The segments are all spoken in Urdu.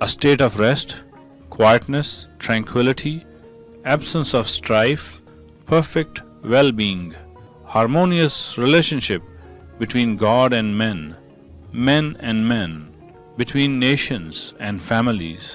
a state of rest, quietness, tranquility, absence of strife, perfect well-being, harmonious relationship between God and men, men and men, between nations and families।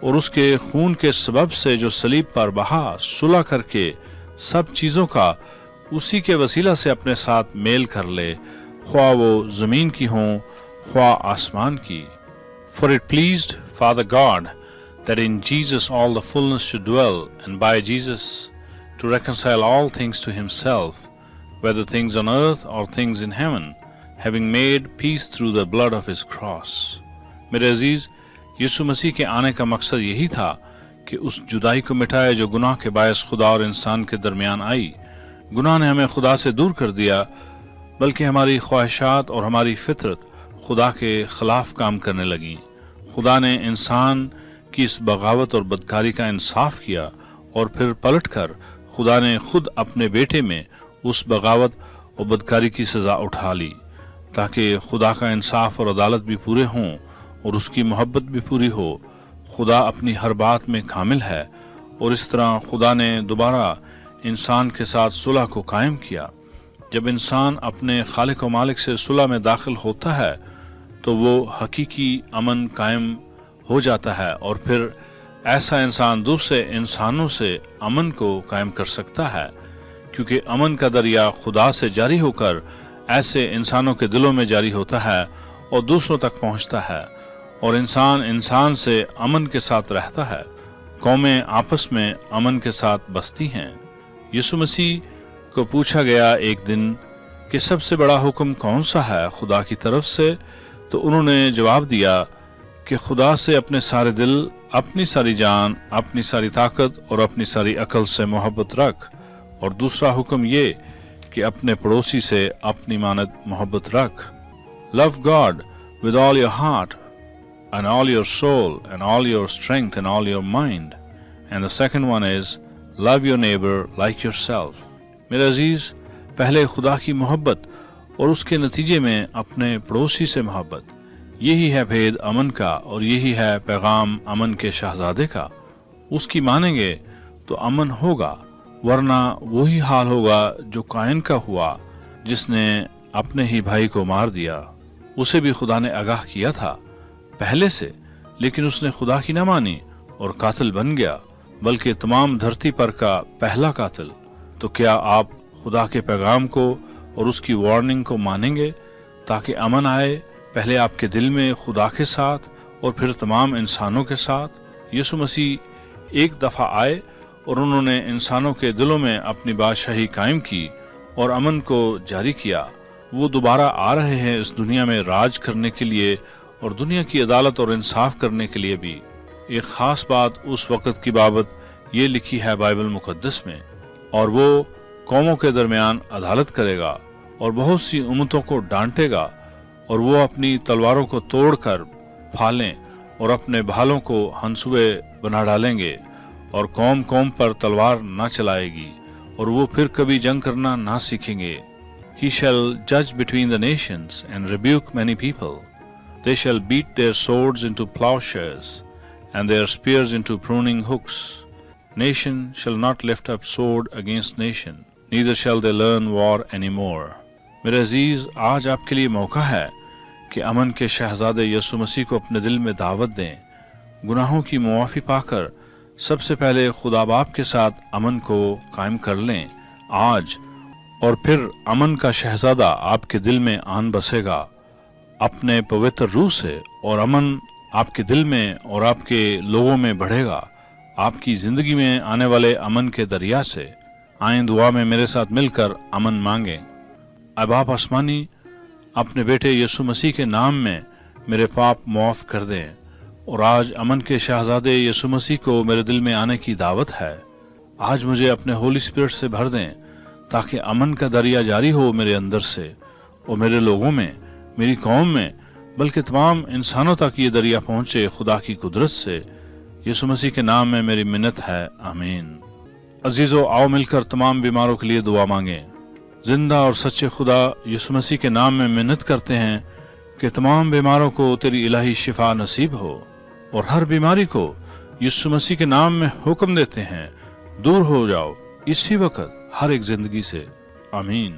اور اس کے خون کے سبب سے جو صلیب پر بہا صلح کر کے سب چیزوں کا اسی کے وسیلہ سے اپنے ساتھ میل کر لے، خواہ وہ زمین کی ہوں خواہ آسمان کی. For it pleased Father God that in Jesus all the fullness should dwell, and by Jesus to reconcile all things to himself, whether things on earth or things in heaven, having made peace through the blood of his cross. میرے عزیز، یسوع مسیح کے آنے کا مقصد یہی تھا کہ اس جدائی کو مٹائے جو گناہ کے باعث خدا اور انسان کے درمیان آئی. گناہ نے ہمیں خدا سے دور کر دیا، بلکہ ہماری خواہشات اور ہماری فطرت خدا کے خلاف کام کرنے لگیں. خدا نے انسان کی اس بغاوت اور بدکاری کا انصاف کیا، اور پھر پلٹ کر خدا نے خود اپنے بیٹے میں اس بغاوت اور بدکاری کی سزا اٹھا لی، تاکہ خدا کا انصاف اور عدالت بھی پورے ہوں اور اس کی محبت بھی پوری ہو. خدا اپنی ہر بات میں کامل ہے، اور اس طرح خدا نے دوبارہ انسان کے ساتھ صلح کو قائم کیا. جب انسان اپنے خالق و مالک سے صلح میں داخل ہوتا ہے تو وہ حقیقی امن قائم ہو جاتا ہے، اور پھر ایسا انسان دوسرے انسانوں سے امن کو قائم کر سکتا ہے، کیونکہ امن کا دریا خدا سے جاری ہو کر ایسے انسانوں کے دلوں میں جاری ہوتا ہے اور دوسروں تک پہنچتا ہے، اور انسان انسان سے امن کے ساتھ رہتا ہے. قومیں آپس میں امن کے ساتھ بستی ہیں. یسوع مسیح کو پوچھا گیا ایک دن کہ سب سے بڑا حکم کون سا ہے خدا کی طرف سے، تو انہوں نے جواب دیا کہ خدا سے اپنے سارے دل، اپنی ساری جان، اپنی ساری طاقت اور اپنی ساری عقل سے محبت رکھ، اور دوسرا حکم یہ کہ اپنے پڑوسی سے اپنی مانند محبت رکھ. Love God with all your heart and all your soul and all your strength and all your mind. And the second one is love your neighbor like yourself. میرے عزیز، پہلے خدا کی محبت اور اس کے نتیجے میں اپنے پڑوسی سے محبت، یہی ہے بھید امن کا، اور یہی ہے پیغام امن کے شہزادے کا. اس کی مانیں گے تو امن ہوگا، ورنہ وہی حال ہوگا جو قائن کا ہوا، جس نے اپنے ہی بھائی کو مار دیا. اسے بھی خدا نے آگاہ کیا تھا پہلے سے، لیکن اس نے خدا کی نہ مانی اور قاتل بن گیا، بلکہ تمام دھرتی پر کا پہلا قاتل. تو کیا آپ خدا کے پیغام کو اور اس کی وارننگ کو مانیں گے تاکہ امن آئے، پہلے آپ کے دل میں خدا کے ساتھ اور پھر تمام انسانوں کے ساتھ؟ یسوع مسیح ایک دفعہ آئے اور انہوں نے انسانوں کے دلوں میں اپنی بادشاہی قائم کی اور امن کو جاری کیا. وہ دوبارہ آ رہے ہیں اس دنیا میں راج کرنے کے لیے اور دنیا کی عدالت اور انصاف کرنے کے لیے بھی. ایک خاص بات اس وقت کی بابت یہ لکھی ہے بائبل مقدس میں، اور وہ قوموں کے درمیان عدالت کرے گا اور بہت سی امتوں کو ڈانٹے گا، اور وہ اپنی تلواروں کو توڑ کر پھالیں اور اپنے بھالوں کو ہنسوے بنا ڈالیں گے، اور قوم قوم پر تلوار نہ چلائے گی، اور وہ پھر کبھی جنگ کرنا نہ سیکھیں گے. He shall judge between the nations and rebuke many people. They shall beat their swords into plowshares and their spears into pruning hooks. Nation shall not lift up sword against nation, neither shall they learn war anymore. میرے عزیز، آج آپ کے لیے موقع ہے کہ امن کے شہزادے یسوع مسیح کو اپنے دل میں دعوت دیں. گناہوں کی معافی پا کر سب سے پہلے خدا باپ کے ساتھ امن کو قائم کر لیں آج، اور پھر امن کا شہزادہ آپ کے دل میں آن بسے گا اپنے پوتر روح سے، اور امن آپ کے دل میں اور آپ کے لوگوں میں بڑھے گا آپ کی زندگی میں آنے والے امن کے دریا سے. آئیں دعا میں میرے ساتھ مل کر امن مانگیں. اے باپ آسمانی، اپنے بیٹے یسوع مسیح کے نام میں میرے پاپ معاف کر دیں، اور آج امن کے شہزادے یسوع مسیح کو میرے دل میں آنے کی دعوت ہے. آج مجھے اپنے ہولی اسپرٹ سے بھر دیں تاکہ امن کا دریا جاری ہو میرے اندر سے اور میرے لوگوں میں، میری قوم میں، بلکہ تمام انسانوں تک یہ دریا پہنچے خدا کی قدرت سے. یسوع مسیح کے نام میں میری منت ہے، آمین. عزیزو، آؤ مل کر تمام بیماروں کے لیے دعا مانگیں. زندہ اور سچے خدا، یسوع مسیح کے نام میں منت کرتے ہیں کہ تمام بیماروں کو تیری الہی شفا نصیب ہو، اور ہر بیماری کو یسوع مسیح کے نام میں حکم دیتے ہیں، دور ہو جاؤ اسی وقت ہر ایک زندگی سے. آمین.